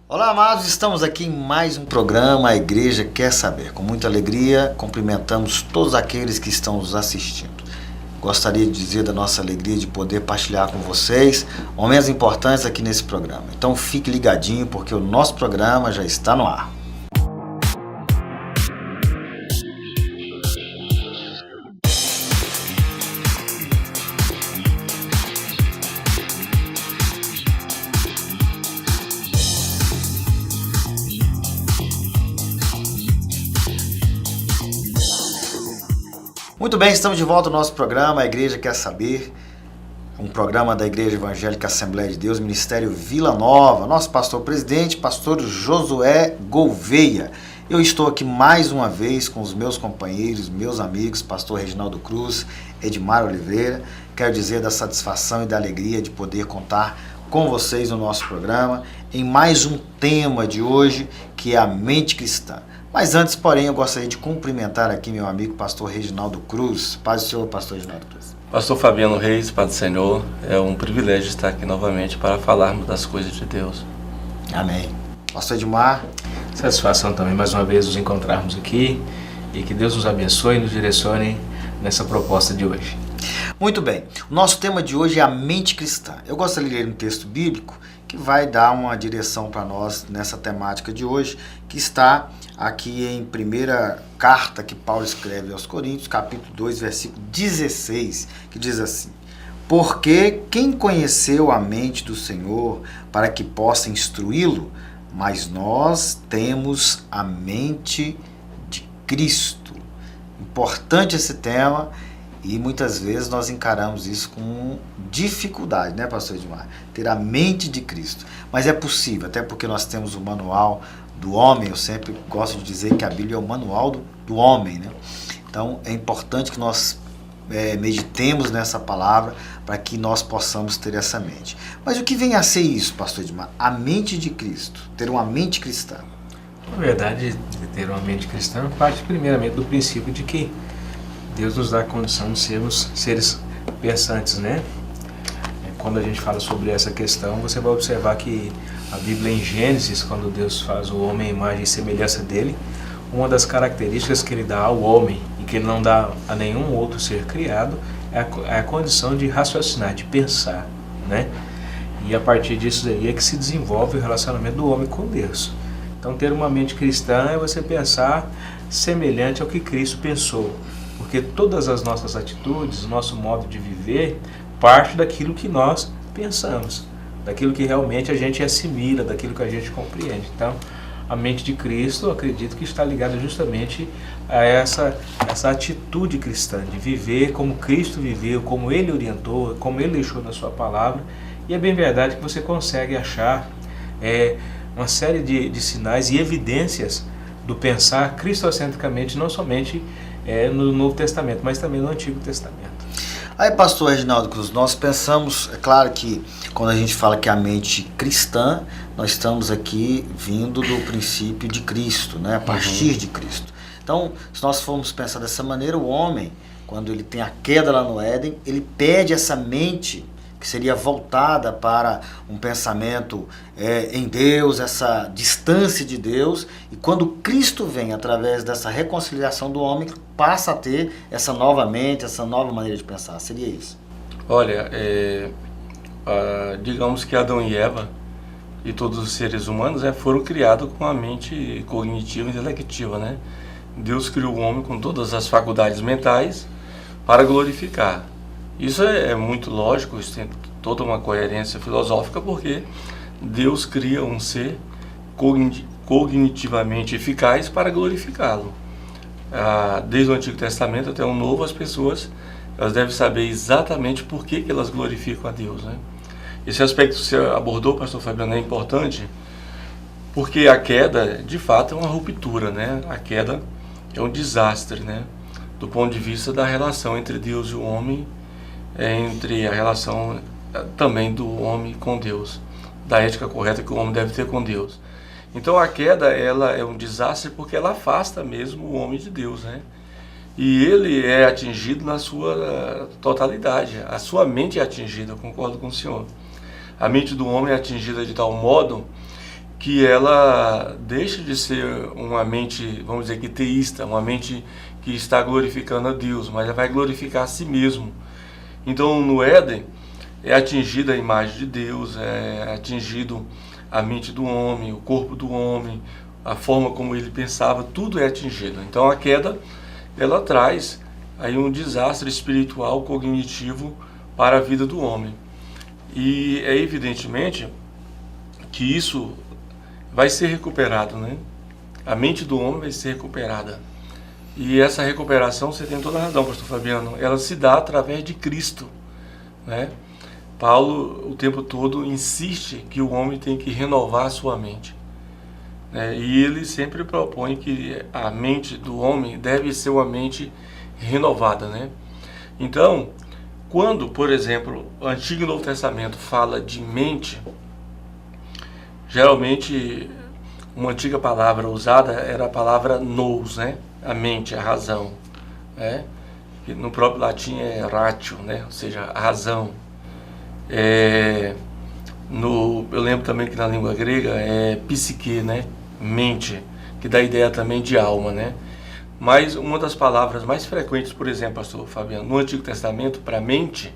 Olá, amados, estamos aqui em mais um programa A Igreja Quer Saber. Com muita alegria, cumprimentamos todos aqueles que estão nos assistindo. Gostaria de dizer da nossa alegria de poder partilhar com vocês momentos importantes aqui nesse programa. Então fique ligadinho porque o nosso programa já está no ar. Muito bem, estamos de volta ao nosso programa A Igreja Quer Saber, um programa da Igreja Evangélica Assembleia de Deus, Ministério Vila Nova, nosso pastor-presidente, pastor Josué Gouveia. Eu estou aqui mais uma vez com os meus companheiros, meus amigos, pastor Reginaldo Cruz, Edmar Oliveira. Quero dizer da satisfação e da alegria de poder contar com vocês no nosso programa, em mais um tema de hoje, que é a mente cristã. Mas antes, porém, eu gostaria de cumprimentar aqui meu amigo pastor Reginaldo Cruz. Paz do Senhor, pastor Reginaldo Cruz. Pastor Fabiano Reis, Paz do Senhor, é um privilégio estar aqui novamente para falarmos das coisas de Deus. Amém. Pastor Edmar. Satisfação também, mais uma vez, nos encontrarmos aqui e que Deus nos abençoe e nos direcione nessa proposta de hoje. Muito bem. O nosso tema de hoje é a mente cristã. Eu gostaria de ler um texto bíblico que vai dar uma direção para nós nessa temática de hoje, que está aqui em primeira carta que Paulo escreve aos Coríntios, capítulo 2, versículo 16, que diz assim: porque quem conheceu a mente do Senhor para que possa instruí-lo, mas nós temos a mente de Cristo. Importante esse tema. E muitas vezes nós encaramos isso com dificuldade, né, pastor Edmar? Ter a mente de Cristo. Mas é possível, até porque nós temos o manual do homem. Eu sempre gosto de dizer que a Bíblia é o manual do homem, né? Então é importante que nós meditemos nessa palavra para que nós possamos ter essa mente. Mas o que vem a ser isso, pastor Edmar? A mente de Cristo, ter uma mente cristã. Na verdade, ter uma mente cristã parte primeiramente do princípio de que Deus nos dá a condição de sermos seres pensantes, né? Quando a gente fala sobre essa questão, você vai observar que a Bíblia em Gênesis, quando Deus faz o homem à imagem e semelhança dele, uma das características que ele dá ao homem e que ele não dá a nenhum outro ser criado é a condição de raciocinar, de pensar, né? E a partir disso aí é que se desenvolve o relacionamento do homem com Deus. Então ter uma mente cristã é você pensar semelhante ao que Cristo pensou. Porque todas as nossas atitudes, o nosso modo de viver, parte daquilo que nós pensamos, daquilo que realmente a gente assimila, daquilo que a gente compreende. Então, a mente de Cristo, eu acredito que está ligada justamente a essa atitude cristã, de viver como Cristo viveu, como Ele orientou, como Ele deixou na sua palavra. E é bem verdade que você consegue achar uma série de sinais e evidências do pensar cristocentricamente, não somente no Novo Testamento, mas também no Antigo Testamento. Aí, pastor Reginaldo Cruz, nós pensamos, é claro que quando a gente fala que a mente cristã, nós estamos aqui vindo do princípio de Cristo, né? A partir de Cristo. Então, se nós formos pensar dessa maneira, o homem, quando ele tem a queda lá no Éden, ele perde essa mente que seria voltada para um pensamento em Deus, essa distância de Deus, e quando Cristo vem através dessa reconciliação do homem, passa a ter essa nova mente, essa nova maneira de pensar. Seria isso? Olha, digamos que Adão e Eva e todos os seres humanos foram criados com a mente cognitiva e intelectiva, né? Deus criou o homem com todas as faculdades mentais para glorificar. Isso é muito lógico, isso tem toda uma coerência filosófica, porque Deus cria um ser cognitivamente eficaz para glorificá-lo. Desde o Antigo Testamento até o Novo, as pessoas elas devem saber exatamente por que elas glorificam a Deus, né? Esse aspecto que você abordou, pastor Fabiano, é importante, porque a queda, de fato, é uma ruptura, né? A queda é um desastre, né? Do ponto de vista da relação entre Deus e o homem, entre a relação também do homem com Deus, da ética correta que o homem deve ter com Deus. Então a queda, ela é um desastre porque ela afasta mesmo o homem de Deus, né? E ele é atingido na sua totalidade, a sua mente é atingida, eu concordo com o senhor. A mente do homem é atingida de tal modo que ela deixa de ser uma mente, vamos dizer que teísta, uma mente que está glorificando a Deus, mas ela vai glorificar a si mesmo. Então no Éden é atingida a imagem de Deus, é atingido a mente do homem, o corpo do homem, a forma como ele pensava, tudo é atingido. Então a queda, ela traz aí um desastre espiritual, cognitivo para a vida do homem. E é evidentemente que isso vai ser recuperado, né? A mente do homem vai ser recuperada. E essa recuperação, você tem toda a razão, pastor Fabiano, ela se dá através de Cristo, né? Paulo, o tempo todo, insiste que o homem tem que renovar a sua mente, né? E ele sempre propõe que a mente do homem deve ser uma mente renovada, né? Então, quando, por exemplo, o Antigo e Novo Testamento fala de mente, geralmente uma antiga palavra usada era a palavra nous, né? A mente, a razão, né? Que no próprio latim é ratio, né? Ou seja, a razão. Eu lembro também que na língua grega é psique, né? Mente, que dá ideia também de alma, né? Mas uma das palavras mais frequentes, por exemplo, pastor Fabiano, no Antigo Testamento, para mente,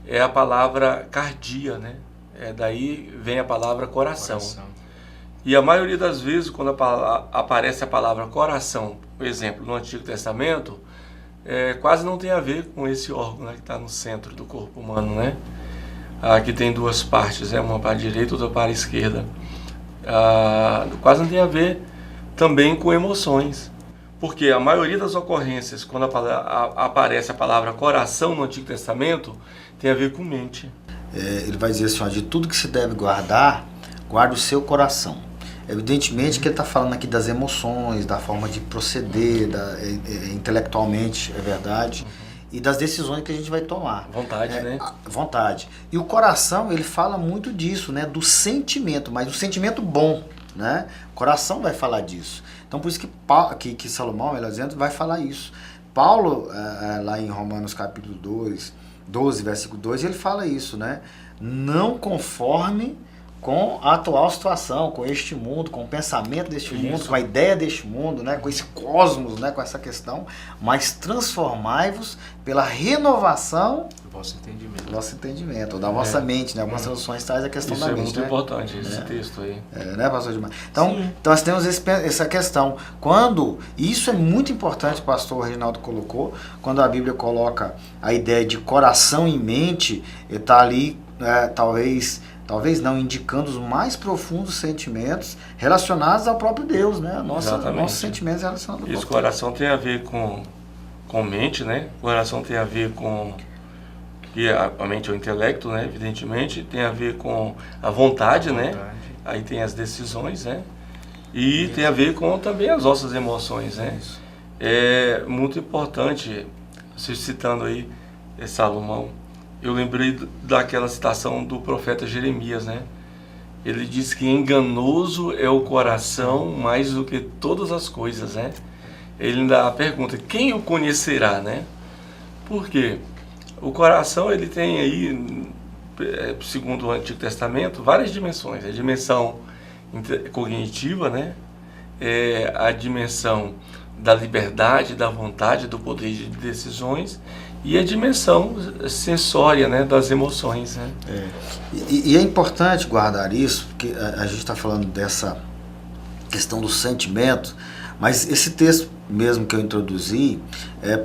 é a palavra cardia, né? Daí vem a palavra coração. E a maioria das vezes, quando aparece a palavra coração, por exemplo, no Antigo Testamento, quase não tem a ver com esse órgão, né, que está no centro do corpo humano, né? Aqui tem duas partes, uma para a direita e outra para a esquerda. Quase não tem a ver também com emoções. Porque a maioria das ocorrências, quando aparece a palavra coração no Antigo Testamento, tem a ver com mente. Ele vai dizer assim, ó, de tudo que se deve guardar, guarda o seu coração. Evidentemente que ele está falando aqui das emoções, da forma de proceder, intelectualmente, é verdade, e das decisões que a gente vai tomar. Vontade, né? Vontade. E o coração, ele fala muito disso, né? Do sentimento, mas do sentimento bom, né? O coração vai falar disso. Então por isso que Salomão, melhor dizendo, vai falar isso. Paulo, lá em Romanos capítulo 12, versículo 2, ele fala isso, né? Não conforme com a atual situação, com este mundo, com o pensamento deste mundo, com a ideia deste mundo, né, com esse cosmos, né, com essa questão, mas transformai-vos pela renovação do vosso entendimento, ou da vossa mente, né? Algumas traduções traz a questão isso da mente. Isso é muito importante, esse texto aí. Né, pastor Edmar? Então nós temos essa questão. E isso é muito importante, o pastor Reginaldo colocou, quando a Bíblia coloca a ideia de coração e mente, ele está ali, talvez não, indicando os mais profundos sentimentos relacionados ao próprio Deus, né? Nossos sentimentos relacionados ao próprio Deus. Isso, coração tem a ver com mente, né? Coração tem a ver com... E a mente é o intelecto, né? Evidentemente. Tem a ver com a vontade, né? Aí tem as decisões, né? E tem a ver com também as nossas emoções, né? É muito importante, você citando aí Salomão, eu lembrei daquela citação do profeta Jeremias, né? Ele diz que enganoso é o coração mais do que todas as coisas, né? Ele ainda pergunta, quem o conhecerá, né? Por quê? O coração, ele tem aí, segundo o Antigo Testamento, várias dimensões. A dimensão cognitiva, né? A dimensão da liberdade, da vontade, do poder de decisões, e a dimensão sensória, né, das emoções, né? E é importante guardar isso, porque a gente está falando dessa questão do sentimento, mas esse texto mesmo que eu introduzi,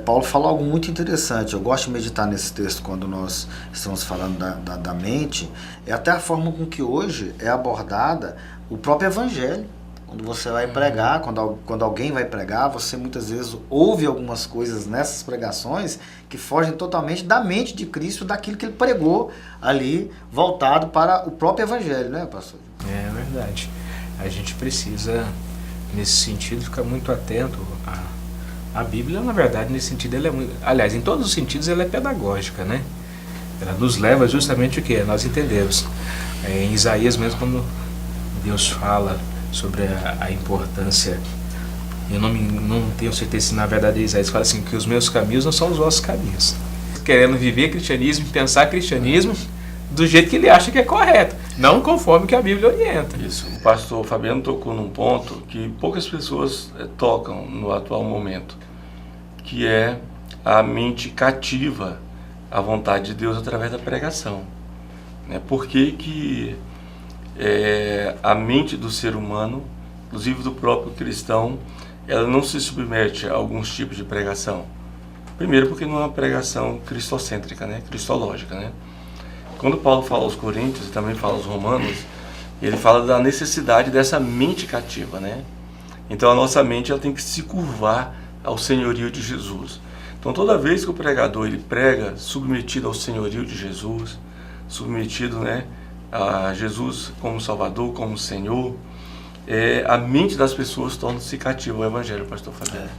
Paulo fala algo muito interessante. Eu gosto de meditar nesse texto quando nós estamos falando da mente, até a forma com que hoje é abordada o próprio evangelho. Quando você vai pregar, quando alguém vai pregar, você muitas vezes ouve algumas coisas nessas pregações que fogem totalmente da mente de Cristo, daquilo que ele pregou ali, voltado para o próprio evangelho, né, pastor? É verdade. A gente precisa, nesse sentido, ficar muito atento à Bíblia. Na verdade, nesse sentido, ela é muito... Aliás, em todos os sentidos, ela é pedagógica, né? Ela nos leva justamente o que? Nós entendemos. Em Isaías mesmo, quando Deus fala sobre a importância, eu não tenho certeza se na verdade Isaías fala assim, que os meus caminhos não são os vossos caminhos. Querendo viver cristianismo, pensar cristianismo, do jeito que ele acha que é correto, não conforme que a Bíblia orienta. Isso. O pastor Fabiano tocou num ponto que poucas pessoas tocam no atual momento, que é a mente cativa à vontade de Deus através da pregação. Por que a mente do ser humano, inclusive do próprio cristão, ela não se submete a alguns tipos de pregação? Primeiro porque não é uma pregação cristocêntrica, cristológica. Quando Paulo fala aos Coríntios e também fala aos Romanos, ele fala da necessidade dessa mente cativa. Então a nossa mente ela tem que se curvar ao senhorio de Jesus. Então toda vez que o pregador ele prega submetido ao senhorio de Jesus, submetido a Jesus como Salvador, como Senhor, a mente das pessoas torna-se cativa ao Evangelho, pastor Fabiano.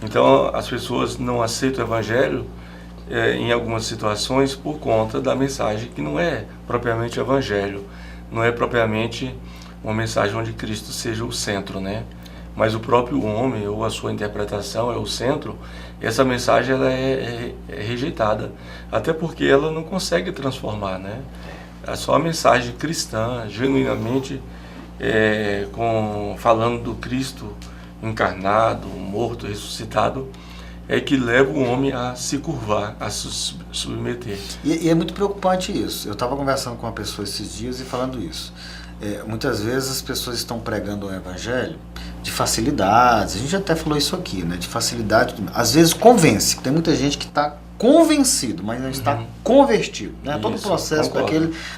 Então as pessoas não aceitam o Evangelho em algumas situações por conta da mensagem que não é propriamente Evangelho, não é propriamente uma mensagem onde Cristo seja o centro, mas o próprio homem ou a sua interpretação é o centro. Essa mensagem ela é rejeitada, até porque ela não consegue transformar, É só a mensagem cristã, genuinamente falando do Cristo encarnado, morto, ressuscitado, que leva o homem a se curvar, a se submeter. E é muito preocupante isso. Eu estava conversando com uma pessoa esses dias e falando isso. Muitas vezes as pessoas estão pregando o Evangelho de facilidades, a gente até falou isso aqui, de facilidade, às vezes convence, tem muita gente que está convencido, mas não está convertido. Todo o processo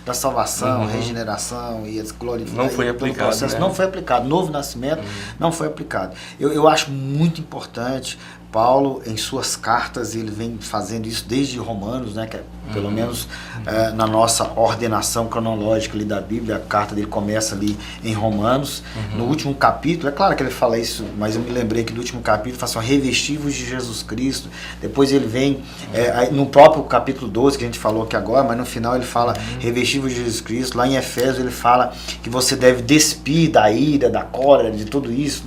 da salvação, regeneração e glorificação não foi aplicado. Não foi aplicado. Novo nascimento não foi aplicado. Eu acho muito importante. Paulo, em suas cartas, ele vem fazendo isso desde Romanos, que é, pelo menos na nossa ordenação cronológica ali da Bíblia, a carta dele começa ali em Romanos. No último capítulo, é claro que ele fala isso, mas eu me lembrei que do último capítulo fala assim, revestivos de Jesus Cristo. Depois ele vem, no próprio capítulo 12, que a gente falou aqui agora, mas no final ele fala revestivos de Jesus Cristo. Lá em Efésios ele fala que você deve despir da ira, da cólera, de tudo isso,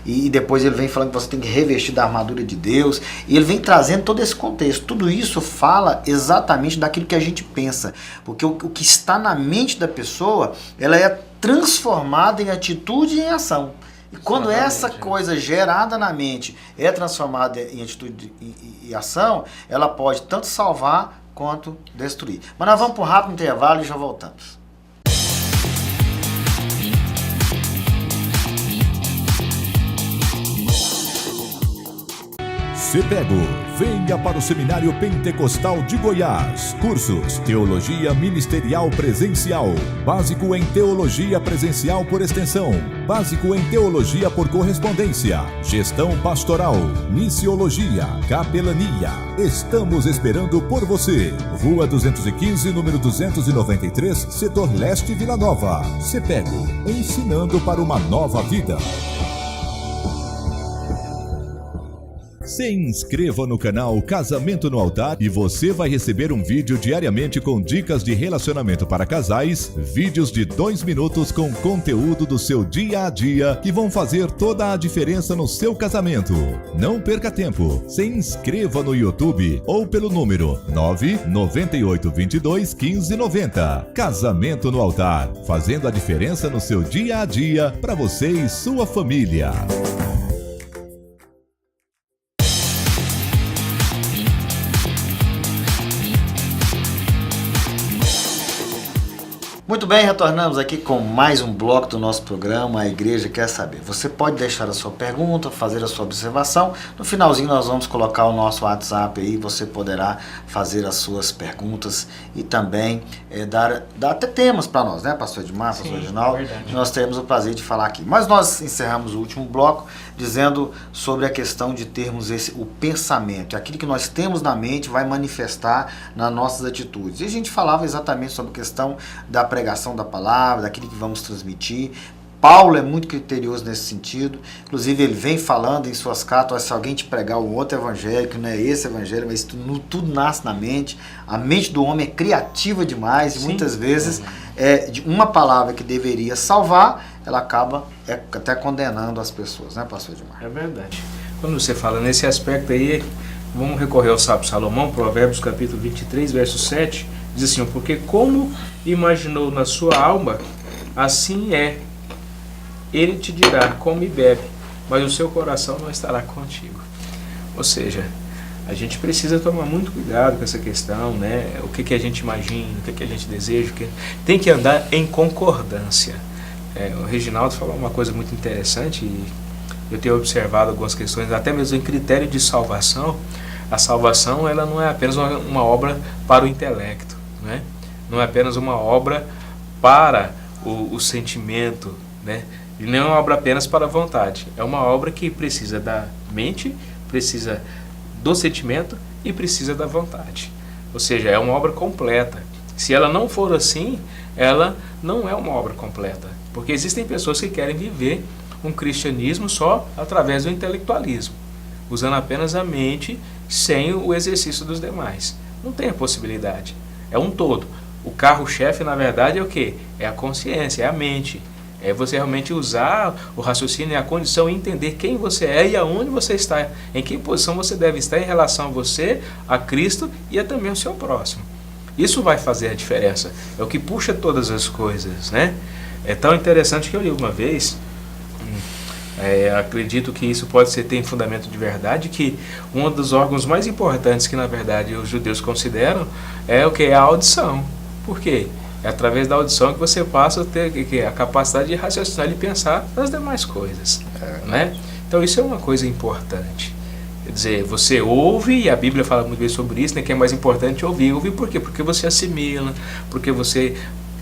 e depois ele vem falando que você tem que revestir da armadura de Deus, e ele vem trazendo todo esse contexto. Tudo isso fala exatamente daquilo que a gente pensa, porque o que está na mente da pessoa, ela é transformada em atitude e em ação. E quando essa coisa gerada na mente é transformada em atitude e ação, ela pode tanto salvar quanto destruir. Mas nós vamos para um rápido intervalo e já voltamos. CEPEGO, venha para o Seminário Pentecostal de Goiás. Cursos: Teologia Ministerial Presencial, Básico em Teologia Presencial por Extensão, Básico em Teologia por Correspondência, Gestão Pastoral, Missiologia, Capelania. Estamos esperando por você. Rua 215, número 293, Setor Leste, Vila Nova. CEPEGO, ensinando para uma nova vida. Se inscreva no canal Casamento no Altar e você vai receber um vídeo diariamente com dicas de relacionamento para casais, vídeos de 2 minutos com conteúdo do seu dia a dia que vão fazer toda a diferença no seu casamento. Não perca tempo, se inscreva no YouTube ou pelo número 998221590. Casamento no Altar, fazendo a diferença no seu dia a dia para você e sua família. Muito bem, retornamos aqui com mais um bloco do nosso programa, A Igreja Quer Saber. Você pode deixar a sua pergunta, fazer a sua observação. No finalzinho nós vamos colocar o nosso WhatsApp aí, você poderá fazer as suas perguntas e também dar até temas para nós, pastor Edmar, pastor Reginaldo? Nós teremos o prazer de falar aqui. Mas nós encerramos o último bloco dizendo sobre a questão de termos o pensamento. Aquilo que nós temos na mente vai manifestar nas nossas atitudes. E a gente falava exatamente sobre a questão da pregação da palavra, daquilo que vamos transmitir. Paulo é muito criterioso nesse sentido, inclusive ele vem falando em suas cartas, se alguém te pregar um outro evangelho, que não é esse evangelho, mas tudo nasce na mente. A mente do homem é criativa demais e muitas vezes de uma palavra que deveria salvar, ela acaba até condenando as pessoas, pastor Edmar? É verdade. Quando você fala nesse aspecto aí, vamos recorrer ao sábio Salomão, Provérbios capítulo 23, verso 7, Diz assim, porque como imaginou na sua alma, assim é. Ele te dirá, come e bebe, mas o seu coração não estará contigo. Ou seja, a gente precisa tomar muito cuidado com essa questão, né? O que a gente imagina, o que a gente deseja, tem que andar em concordância. O Reginaldo falou uma coisa muito interessante, e eu tenho observado algumas questões, até mesmo em critério de salvação. A salvação, ela não é apenas uma obra para o intelecto, né? Não é apenas uma obra para o sentimento, né? E não é uma obra apenas para a vontade. É uma obra que precisa da mente, precisa do sentimento e precisa da vontade. Ou seja, é uma obra completa. Se ela não for assim, ela não é uma obra completa. Porque existem pessoas que querem viver um cristianismo só através do intelectualismo, usando apenas a mente, sem o exercício dos demais. Não tem a possibilidade. É um todo. O carro-chefe, na verdade, é o quê? É a consciência, é a mente. É você realmente usar o raciocínio e a condição e entender quem você é e aonde você está, em que posição você deve estar em relação a você, a Cristo e a também ao seu próximo. Isso vai fazer a diferença. É o que puxa todas as coisas, né? É tão interessante que eu li uma vez, acredito que isso tem fundamento de verdade, que um dos órgãos mais importantes que na verdade os judeus consideram é o que? É a audição. Por quê? É através da audição que você passa a ter a capacidade de raciocinar e pensar nas demais coisas, né? Então isso é uma coisa importante. Quer dizer, você ouve, e a Bíblia fala muito bem sobre isso, né, que é mais importante ouvir. Ouvir por quê? Porque você assimila, porque você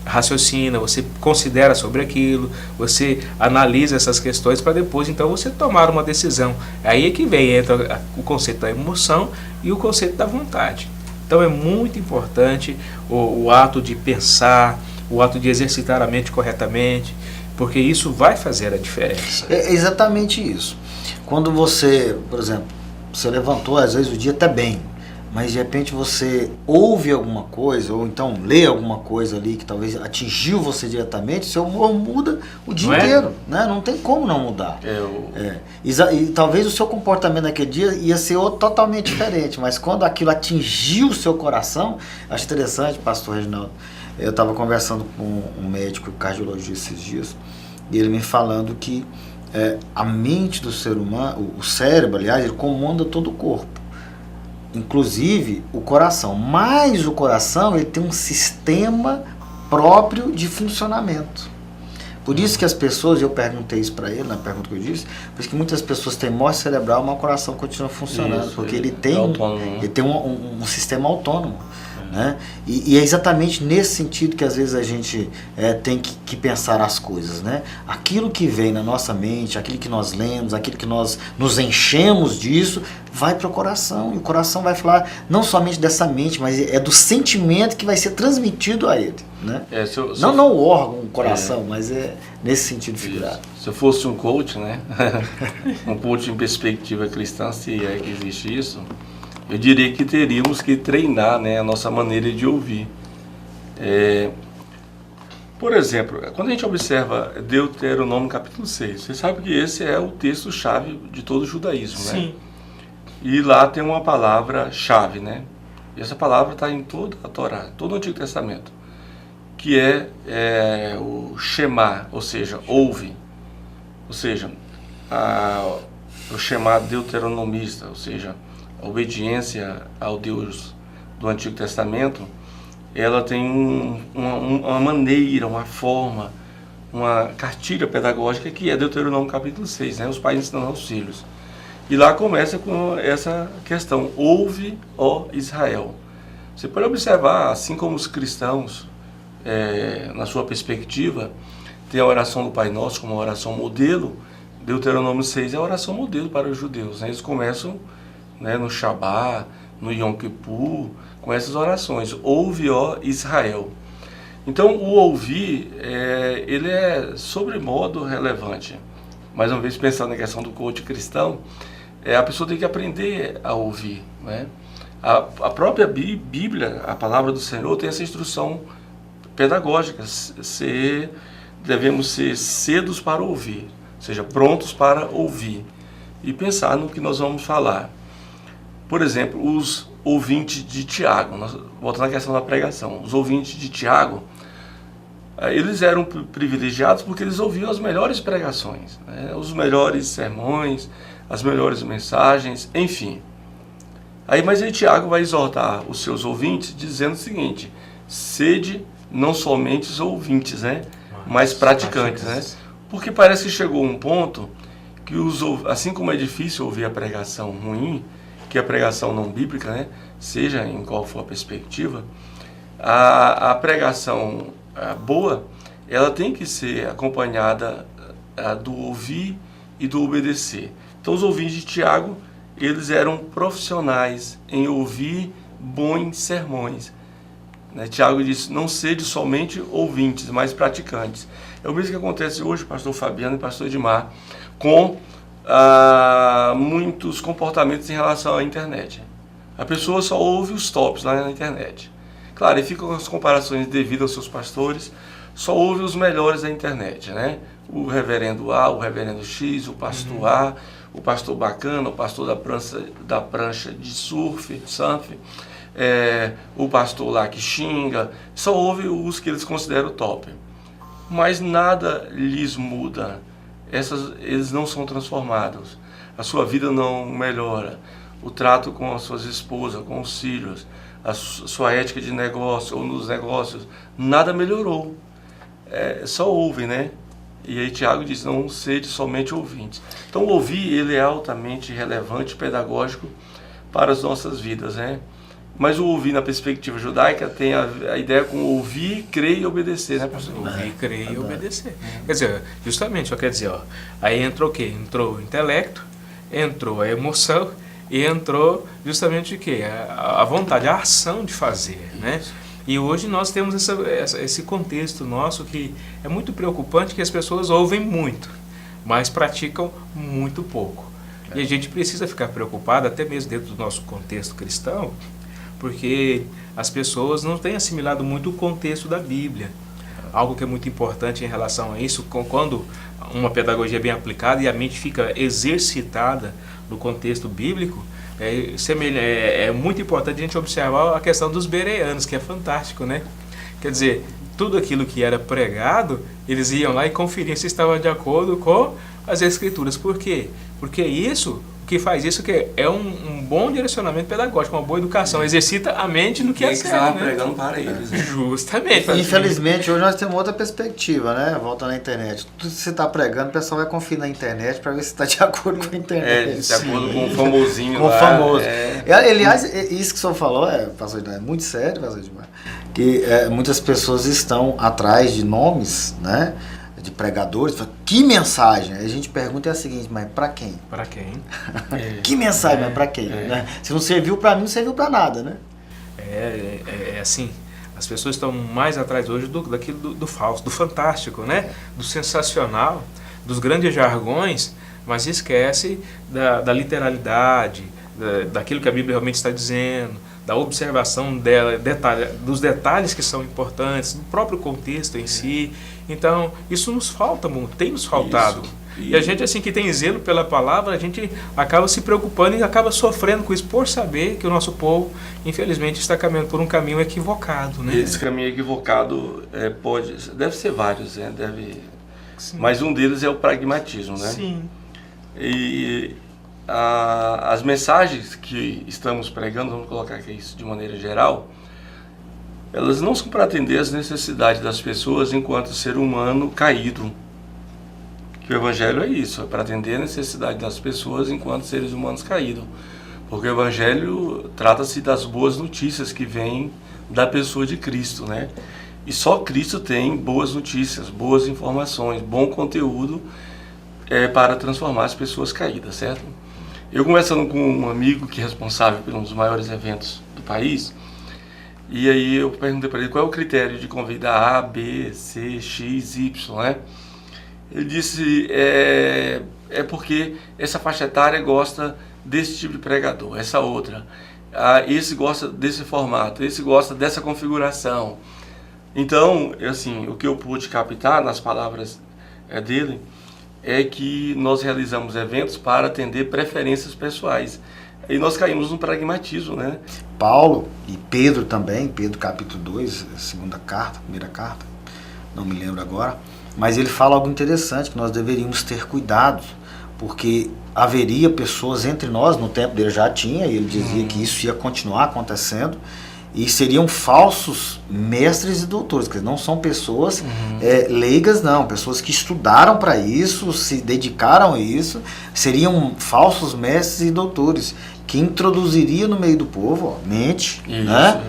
raciocina, você considera sobre aquilo, você analisa essas questões para depois, então, você tomar uma decisão. Aí é que entra o conceito da emoção e o conceito da vontade. Então é muito importante o ato de pensar, o ato de exercitar a mente corretamente, porque isso vai fazer a diferença. É exatamente isso. Quando você, por exemplo, você levantou, às vezes o dia está bem, mas de repente você ouve alguma coisa, ou então lê alguma coisa ali que talvez atingiu você diretamente, seu humor muda o dia inteiro, né? Não tem como não mudar. E talvez o seu comportamento naquele dia ia ser totalmente diferente, mas quando aquilo atingiu o seu coração, acho interessante, pastor Reginaldo, eu estava conversando com um médico cardiologista esses dias, e ele me falando que a mente do ser humano, o cérebro, aliás, ele comanda todo o corpo. Inclusive o coração, mas o coração ele tem um sistema próprio de funcionamento. Por isso que as pessoas, eu perguntei isso para ele, na pergunta que eu disse, por isso que muitas pessoas têm morte cerebral, mas o coração continua funcionando, isso, porque ele tem um sistema autônomo. Né? E é exatamente nesse sentido que às vezes a gente tem que pensar as coisas, né? Aquilo que vem na nossa mente, aquilo que nós lemos, aquilo que nós nos enchemos disso, vai para o coração, e o coração vai falar não somente dessa mente, mas é do sentimento que vai ser transmitido a ele, né? Não o órgão, o coração, mas é nesse sentido figurado. Se eu fosse um coach, né? Um coach em perspectiva cristã, se é que existe isso, eu diria que teríamos que treinar, né, a nossa maneira de ouvir. Por exemplo, quando a gente observa Deuteronômio capítulo 6, você sabe que esse é o texto-chave de todo o judaísmo, né? Sim. E lá tem uma palavra-chave, né? E essa palavra está em toda a Torá, todo o Antigo Testamento, que é o Shema, ou seja, ouve. Ou seja, o Shema deuteronomista, ou seja, a obediência ao Deus do Antigo Testamento, ela tem uma maneira, uma forma, uma cartilha pedagógica que é Deuteronômio capítulo 6, né? Os pais ensinando aos filhos. E lá começa com essa questão, ouve, ó Israel. Você pode observar, assim como os cristãos, na sua perspectiva, tem a oração do Pai Nosso como uma oração modelo. Deuteronômio 6 é a oração modelo para os judeus, né? Eles começam, né, no Shabá, no Yom Kippur, com essas orações, ouve, ó Israel. Então o ouvir, ele é sobremodo relevante. Mais uma vez, pensando na questão do coach cristão, a pessoa tem que aprender a ouvir, né? A própria Bíblia, a palavra do Senhor, tem essa instrução pedagógica, devemos ser cedos para ouvir, ou seja, prontos para ouvir e pensar no que nós vamos falar. Por exemplo, os ouvintes de Tiago, voltando à questão da pregação, os ouvintes de Tiago, eles eram privilegiados porque eles ouviam as melhores pregações, né? Os melhores sermões, as melhores mensagens, enfim. Mas aí Tiago vai exortar os seus ouvintes dizendo o seguinte: sede não somente os ouvintes, né? Mas praticantes, né? Porque parece que chegou um ponto que assim como é difícil ouvir a pregação ruim, que é a pregação não bíblica, né? Seja em qual for a perspectiva, a pregação boa, ela tem que ser acompanhada do ouvir e do obedecer. Então os ouvintes de Tiago, eles eram profissionais em ouvir bons sermões, né? Tiago disse: não sede somente ouvintes, mas praticantes. É o mesmo que acontece hoje, pastor Fabiano e pastor Edmar, com muitos comportamentos em relação à internet. A pessoa só ouve os tops lá na internet. Claro, e fica com as comparações devidas aos seus pastores, só ouve os melhores da internet, né? O reverendo A, o reverendo X, o pastor A, o pastor bacana, o pastor da prancha de surf, o pastor lá que xinga, só ouve os que eles consideram top. Mas nada lhes muda, eles não são transformados, a sua vida não melhora, o trato com as suas esposas, com os filhos, a sua ética de negócio ou nos negócios, nada melhorou, só ouvem, né? E aí Tiago diz: não sede somente ouvintes. Então o ouvir, ele é altamente relevante, pedagógico para as nossas vidas, né? Mas o ouvir na perspectiva judaica tem a ideia com ouvir, crer e obedecer, né, pastor? Ouvir, crer e obedecer. Quer dizer, justamente, quer dizer, aí entrou o quê? Entrou o intelecto, entrou a emoção e entrou justamente o quê? A vontade, a ação de fazer, né? E hoje nós temos esse contexto nosso que é muito preocupante, que as pessoas ouvem muito, mas praticam muito pouco. E a gente precisa ficar preocupado, até mesmo dentro do nosso contexto cristão, porque as pessoas não têm assimilado muito o contexto da Bíblia. Algo que é muito importante em relação a isso, quando uma pedagogia é bem aplicada e a mente fica exercitada no contexto bíblico, é muito importante a gente observar a questão dos bereanos, que é fantástico, né? Quer dizer, tudo aquilo que era pregado, eles iam lá e conferiam se estava de acordo com as Escrituras. Por quê? Porque isso, o que faz isso é um bom direcionamento pedagógico, uma boa educação, exercita a mente no que é certo, né? Pregando para eles. Justamente. Infelizmente, hoje nós temos outra perspectiva, né? Volta na internet. Tudo que você está pregando, o pessoal vai conferir na internet para ver se está de acordo com a internet. De acordo com o famosinho com lá. O famoso. Aliás, isso que o senhor falou, pastor Edmar, é muito sério, pastor Edmar, que muitas pessoas estão atrás de nomes, né? De pregadores, que mensagem? A gente pergunta a seguinte: mas para quem? Para quem? Que mensagem, mas para quem? Né? Se não serviu para mim, não serviu para nada, né? Assim, as pessoas estão mais atrás hoje daquilo do falso, do fantástico, né? Do sensacional, dos grandes jargões, mas esquece da literalidade, daquilo que a Bíblia realmente está dizendo, da observação dela, dos detalhes que são importantes, do próprio contexto em si. Então, isso nos falta muito, tem nos faltado. E a gente, assim, que tem zelo pela palavra, a gente acaba se preocupando e acaba sofrendo com isso, por saber que o nosso povo, infelizmente, está caminhando por um caminho equivocado, né? Esse caminho equivocado deve ser vários, né? Mas um deles é o pragmatismo, né? Sim. E as mensagens que estamos pregando, vamos colocar aqui isso de maneira geral, elas não são para atender as necessidades das pessoas enquanto ser humano caído. Que o Evangelho é isso, é para atender a necessidade das pessoas enquanto seres humanos caídos. Porque o Evangelho trata-se das boas notícias que vêm da pessoa de Cristo, né? E só Cristo tem boas notícias, boas informações, bom conteúdo para transformar as pessoas caídas, certo? Eu conversando com um amigo que é responsável por um dos maiores eventos do país, e aí eu perguntei para ele qual é o critério de convidar A, B, C, X, Y, né? Ele disse, porque essa faixa etária gosta desse tipo de pregador, essa outra. Esse gosta desse formato, esse gosta dessa configuração. Então, assim, o que eu pude captar nas palavras dele é que nós realizamos eventos para atender preferências pessoais. E nós caímos no pragmatismo, né? Paulo e Pedro também, Pedro capítulo 2, segunda carta, primeira carta, não me lembro agora, mas ele fala algo interessante, que nós deveríamos ter cuidado, porque haveria pessoas entre nós, no tempo dele já tinha, e ele dizia que isso ia continuar acontecendo, e seriam falsos mestres e doutores, que não são pessoas leigas, não, pessoas que estudaram para isso, se dedicaram a isso, seriam falsos mestres e doutores, que introduziriam no meio do povo, ó, mente, né?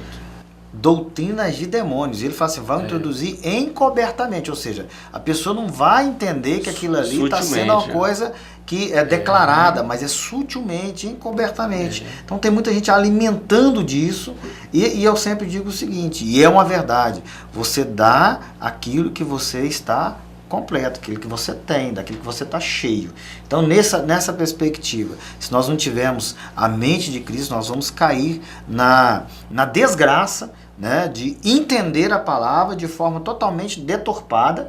Doutrinas de demônios. Ele fala assim, vai introduzir encobertamente, ou seja, a pessoa não vai entender que aquilo ali está sendo uma coisa que é declarada, mas é sutilmente, encobertamente. Então tem muita gente alimentando disso, e eu sempre digo o seguinte, e é uma verdade, você dá aquilo que você está completo, aquilo que você tem, daquilo que você está cheio. Então nessa perspectiva, se nós não tivermos a mente de Cristo, nós vamos cair na desgraça, né, de entender a palavra de forma totalmente deturpada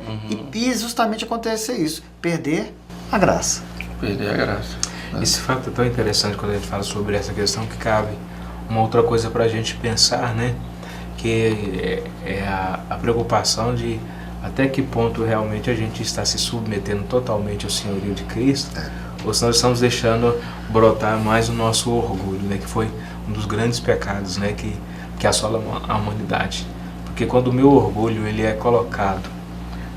e justamente acontecer isso, perder a graça. Perder a graça. Esse fato é tão interessante quando a gente fala sobre essa questão, que cabe uma outra coisa para a gente pensar, né, que é a preocupação de até que ponto realmente a gente está se submetendo totalmente ao senhorio de Cristo, ou se nós estamos deixando brotar mais o nosso orgulho, né, que foi um dos grandes pecados, né, que assola a humanidade. Porque quando o meu orgulho ele é colocado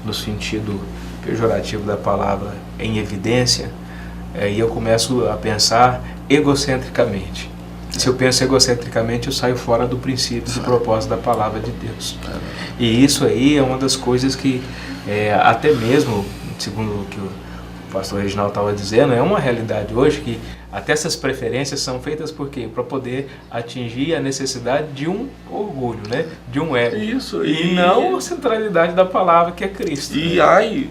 no sentido pejorativo da palavra em evidência, e eu começo a pensar egocentricamente. Se eu penso egocentricamente, eu saio fora do princípio, do propósito da palavra de Deus. E isso aí é uma das coisas que, até mesmo, segundo o que o pastor Reginaldo estava dizendo, é uma realidade hoje que até essas preferências são feitas por quê? Para poder atingir a necessidade de um orgulho, né? De um ego. Isso. E não a centralidade da palavra que é Cristo. E ai,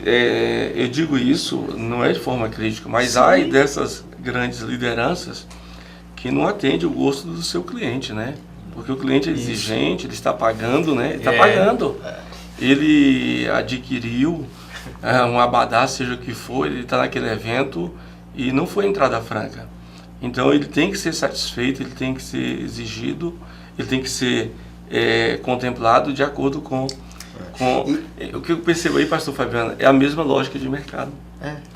eu digo isso, não é de forma crítica, mas ai dessas grandes lideranças que não atende o gosto do seu cliente, né? Porque o cliente é exigente, ele está pagando, né? Ele está pagando. Ele adquiriu um abadá, seja o que for, ele está naquele evento e não foi entrada franca. Então ele tem que ser satisfeito, ele tem que ser exigido, ele tem que ser contemplado de acordo com o que eu percebo aí, pastor Fabiano, é a mesma lógica de mercado.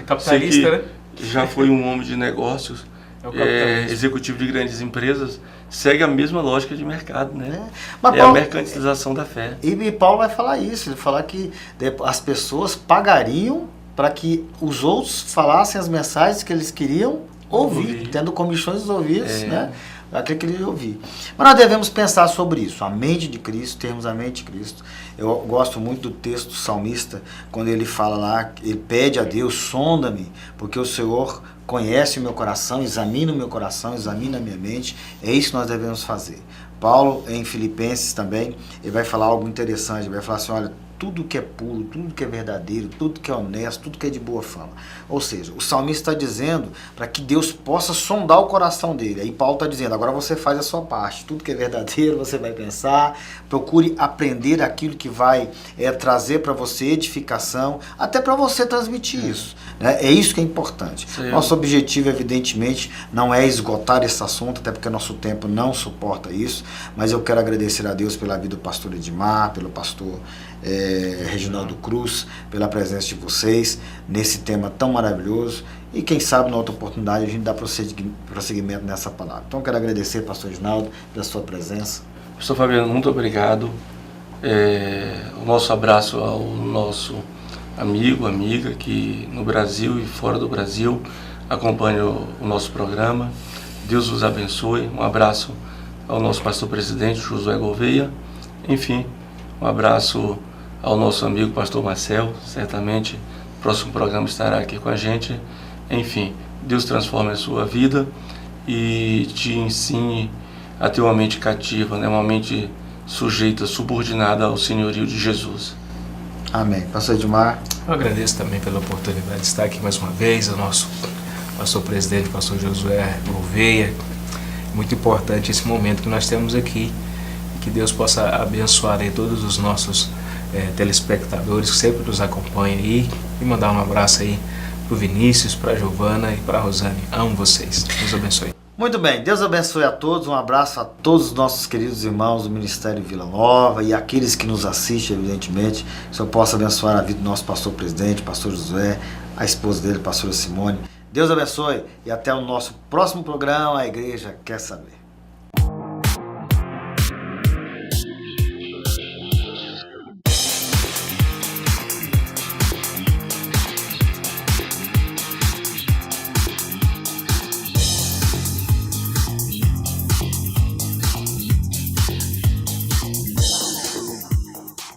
Capitalista, né? Já foi um homem de negócios, executivo de grandes empresas, segue a mesma lógica de mercado, né? Mas Paulo, a mercantilização da fé. E Paulo vai falar isso, ele vai falar que as pessoas pagariam para que os outros falassem as mensagens que eles queriam ouvir, tendo comichões dos ouvidos, né? Aquilo que ele ouvir. Mas nós devemos pensar sobre isso, a mente de Cristo, termos a mente de Cristo. Eu gosto muito do texto do salmista, quando ele fala lá, ele pede a Deus, sonda-me, porque o Senhor conhece o meu coração, examina o meu coração, examina a minha mente. É isso que nós devemos fazer. Paulo, em Filipenses também, ele vai falar algo interessante, ele vai falar assim, olha, tudo que é puro, tudo que é verdadeiro, tudo que é honesto, tudo que é de boa fama. Ou seja, o salmista está dizendo para que Deus possa sondar o coração dele. Aí Paulo está dizendo, agora você faz a sua parte. Tudo que é verdadeiro você vai pensar, procure aprender aquilo que vai trazer para você edificação, até para você transmitir isso. Né? É isso que é importante. Sim. Nosso objetivo, evidentemente, não é esgotar esse assunto, até porque nosso tempo não suporta isso, mas eu quero agradecer a Deus pela vida do pastor Edmar, pelo pastor Reginaldo Cruz, pela presença de vocês nesse tema tão maravilhoso, e quem sabe na outra oportunidade a gente dá prosseguimento nessa palavra. Então quero agradecer, pastor Reginaldo, pela sua presença. Pastor Fabiano, muito obrigado. O nosso abraço ao nosso amigo, amiga que no Brasil e fora do Brasil acompanha o nosso programa. Deus os abençoe. Um abraço ao nosso pastor presidente Josué Gouveia. Enfim, um abraço ao nosso amigo pastor Marcel, certamente o próximo programa estará aqui com a gente. Enfim, Deus transforme a sua vida e te ensine a ter uma mente cativa, né? Uma mente sujeita, subordinada ao senhorio de Jesus. Amém. Pastor Edmar. Eu agradeço também pela oportunidade de estar aqui mais uma vez, o nosso pastor presidente, pastor Josué Gouveia. Muito importante esse momento que nós temos aqui. Que Deus possa abençoar aí todos os nossos telespectadores que sempre nos acompanham aí, e mandar um abraço aí para o Vinícius, para a Giovana e para a Rosane. Amo vocês. Deus abençoe. Muito bem, Deus abençoe a todos, um abraço a todos os nossos queridos irmãos do Ministério Vila Nova e aqueles que nos assistem, evidentemente. Que o Senhor possa abençoar a vida do nosso pastor presidente, pastor Josué, a esposa dele, pastora Simone. Deus abençoe e até o nosso próximo programa, A Igreja Quer Saber.